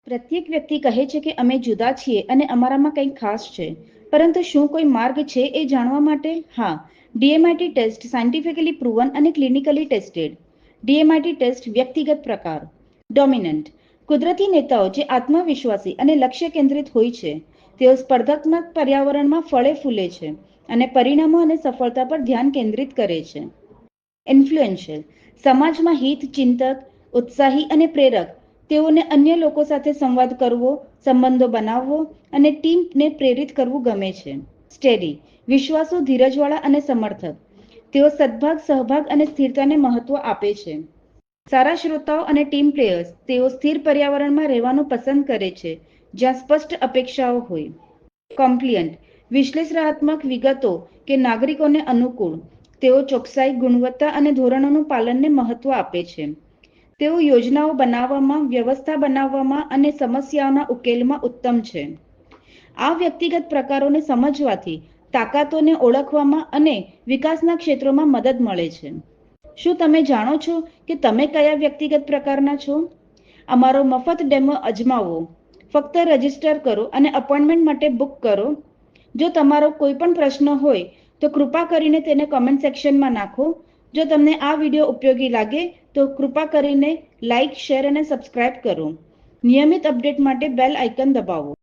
પ્રત્યેક વ્યક્તિ કહે છે કે અમે જુદા છીએ અને અમારામાં કંઈક ખાસ છે, પરંતુ શું કોઈ માર્ગ છે એ જાણવા માટે? હા, ડીએમઆઈટી ટેસ્ટ સાયન્ટિફિકલી પ્રૂવન અને ક્લિનિકલી ટેસ્ટેડ. ડીએમઆઈટી ટેસ્ટ વ્યક્તિગત પ્રકાર. ડોમિનન્ટ. કુદરતી નેતાઓ જે આત્મવિશ્વાસી અને લક્ષ્ય કેન્દ્રિત હોય છે, તેઓ સ્પર્ધાત્મક પર્યાવરણમાં ફળે ફૂલે છે અને પરિણામો અને સફળતા પર ધ્યાન કેન્દ્રિત કરે છે. ઇન્ફ્લુએન્શિયલ. સમાજમાં હિતચિંતક, ઉત્સાહી અને પ્રેરક. તેઓને અન્ય લોકો સાથે સંવાદ કરવો, સંબંધો બનાવવો અને ટીમને પ્રેરિત કરવું ગમે છે. સ્ટેડી. વિશ્વાસુ, ધીરજવાળા અને સમર્થક. તેઓ સદભાગ, સહભાગ અને સ્થિરતાને મહત્વ આપે છે. સારા શ્રોતાઓ અને ટીમ પ્લેયર્સ. તેઓ સ્થિર પર્યાવરણમાં રહેવાનું પસંદ કરે છે જ્યાં સ્પષ્ટ અપેક્ષાઓ હોય. કોમ્પ્લિયન્ટ. વિશ્લેષણાત્મક વિગતો કે નાગરિકોને અનુકૂળ. તેઓ ચોકસાઈ, ગુણવત્તા અને ધોરણોનું પાલનને મહત્વ આપે છે. તેઓ યોજનાઓ બનાવવામાં, વ્યવસ્થા બનાવવામાં અને સમસ્યાઓના ઉકેલમાં ઉત્તમ છે. આ વ્યક્તિગત પ્રકારોને સમજવાથી તાકાતોને ઓળખવામાં અને વિકાસના ક્ષેત્રોમાં મદદ મળે છે. શું તમે જાણો છો કે તમે કયા વ્યક્તિગત પ્રકારના છો? અમારો મફત ડેમો અજમાવો. ફક્ત રજીસ્ટર કરો અને અપોઇન્ટમેન્ટ માટે બુક કરો. જો તમારો કોઈ પણ પ્રશ્ન હોય તો કૃપા કરીને તેને કમેન્ટ સેક્શનમાં નાખો. જો તમને આ વિડીયો ઉપયોગી લાગે તો કૃપા કરીને લાઇક, શેર અને સબસ્ક્રાઇબ કરો. નિયમિત અપડેટ માટે બેલ આઇકન દબાવો.